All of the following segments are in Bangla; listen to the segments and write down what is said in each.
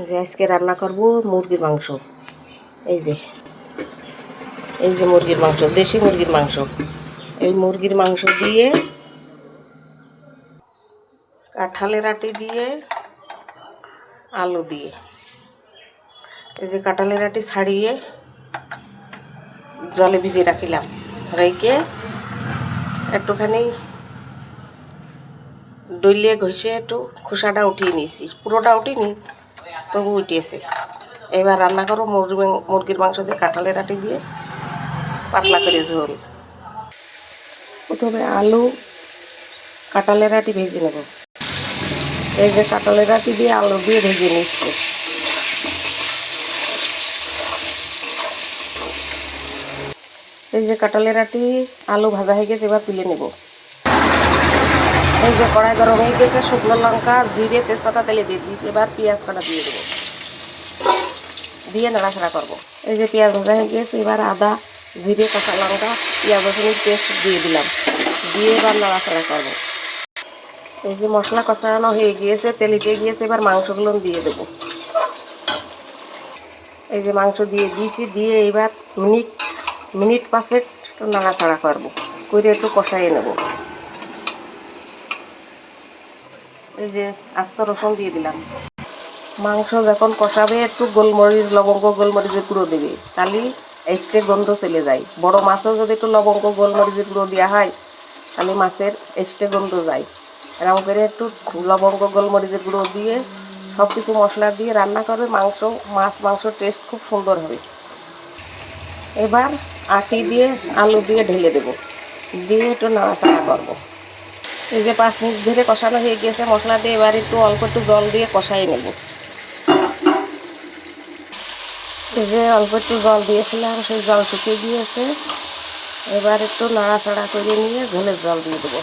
যে আজকে রান্না করব মুরগির মাংস। এই যে মুরগির মাংস, দেশি মুরগির মাংস। এই মুরগির মাংস দিয়ে কাঁঠালের আটি দিয়ে আলু দিয়ে, এই যে কাঁঠালের আটি ছাড়িয়ে জলে ভিজিয়ে রাখিলাম, রেখে একটুখানি ডলিয়ে ঘষে একটু খোসাটা উঠিয়ে নিয়েছি, পুরোটা উঠিনি তবু উঠিয়েছে। এবার রান্না করো মুরগির মাংস দিয়ে কাঁঠালের আটি দিয়ে পাতলা করে ঝোল। প্রথমে আলু কাঁঠালের আটি ভেজে নেব। এই যে কাঁঠালের আটি দিয়ে আলু দিয়ে ভেজে নিচ্ছি। এই যে কাঁঠালের আটি আলু ভাজা হয়ে গেছে, এবার তুলে নেব। এই যে কড়াই গরম হয়ে গেছে, শুকনো লঙ্কা জিরে তেজপাতা তেলে দিয়ে দিয়েছি। এবার পেঁয়াজ কাটা দিয়ে দেবো, দিয়ে নাড়াচাড়া করবো। এই যে পেঁয়াজ ভাজা হয়ে গেছে, এবার আদা জিরে কাঁচা লঙ্কা পেঁয়াজ রসুনের পেস্ট দিয়ে দিলাম, দিয়ে এবার নাড়াচাড়া করবো। এই যে মশলা কষানো হয়ে গিয়েছে, তেল উঠে গিয়েছে, এবার মাংসগুলো দিয়ে দেবো। এই যে মাংস দিয়ে দিয়েছি, দিয়ে এবার মিনিট 5 একটু নাড়াচাড়া করবো, করে একটু কষাইয়ে নেব। এই যে আস্ত রসুন দিয়ে দিলাম। মাংস যখন কষাবে একটু গোলমরিচ লবঙ্গ গোলমরিচের গুঁড়ো দেবে, তাহলে এক্সট্রা গন্ধ চলে যায়। বড় মাছেও যদি একটু লবঙ্গ গোলমরিচের গুঁড়ো দেওয়া হয় তাহলে মাছের এক্সট্রা গন্ধ যায়। এরকম করে একটু লবঙ্গ গোলমরিচের গুঁড়ো দিয়ে সব কিছু মশলা দিয়ে রান্না করবে, মাংসর টেস্ট খুব সুন্দর হবে। এবার আটি দিয়ে আলু দিয়ে ঢেলে দেব, দিয়ে একটু নাড়াচাড়া করবো। এই যে 5 মিনিট ধরে কষানো হয়ে গেছে মশলা দিয়ে, এবার একটু অল্প একটু জল দিয়ে কষাই নেব। এই যে অল্প একটু জল দিয়েছিলাম, সেই জল শুকিয়ে গিয়েছে। এবার একটু নাড়াচাড়া করে নিয়ে ঝোলের জল দিয়ে দেবো।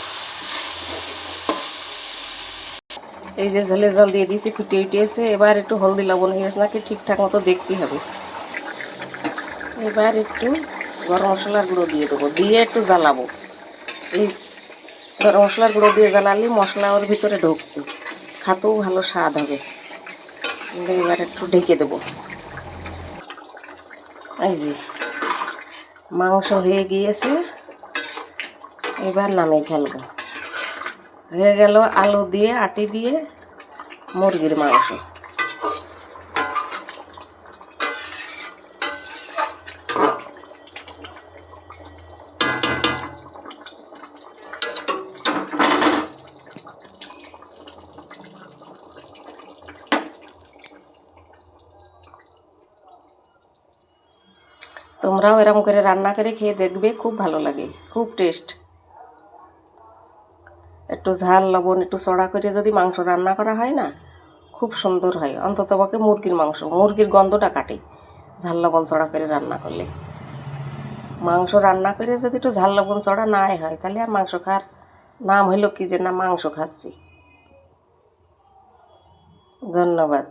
এই যে ঝোলের জল দিয়ে দিয়েছি, ফুটে উঠেছে। এবার একটু হলদি লবণ হয়েছে নাকি ঠিকঠাক মতো দেখতে হবে। এবার একটু গরম মশলার গুঁড়ো দিয়ে দেবো, দিয়ে একটু জ্বালাবো। এই গরম মশলার গুঁড়ো দিয়ে জ্বালালে মশলা ওর ভিতরে ঢুকবে, খাতেও ভালো স্বাদ হবে। এবার একটু ঢেকে দেবো। এই যে মাংস হয়ে গিয়েছে, এবার নামিয়ে ফেলবো। হয়ে গেল আলু দিয়ে আটি দিয়ে মুরগির মাংস। তোমরাও এরকম করে রান্না করে খেয়ে দেখবে, খুব ভালো লাগে, খুব টেস্ট। একটু ঝাল লবণ একটু চড়া করে যদি মাংস রান্না করা হয় না, খুব সুন্দর হয়। অন্ততপক্ষে মুরগির মাংস, মুরগির গন্ধটা কাটে ঝাল লবণ চড়া করে রান্না করলে। মাংস রান্না করে যদি একটু ঝাল লবণ চড়া না হয়, তাহলে আর মাংস খাওয়ার নাম হইল কি যে না মাংস খাচ্ছি। ধন্যবাদ।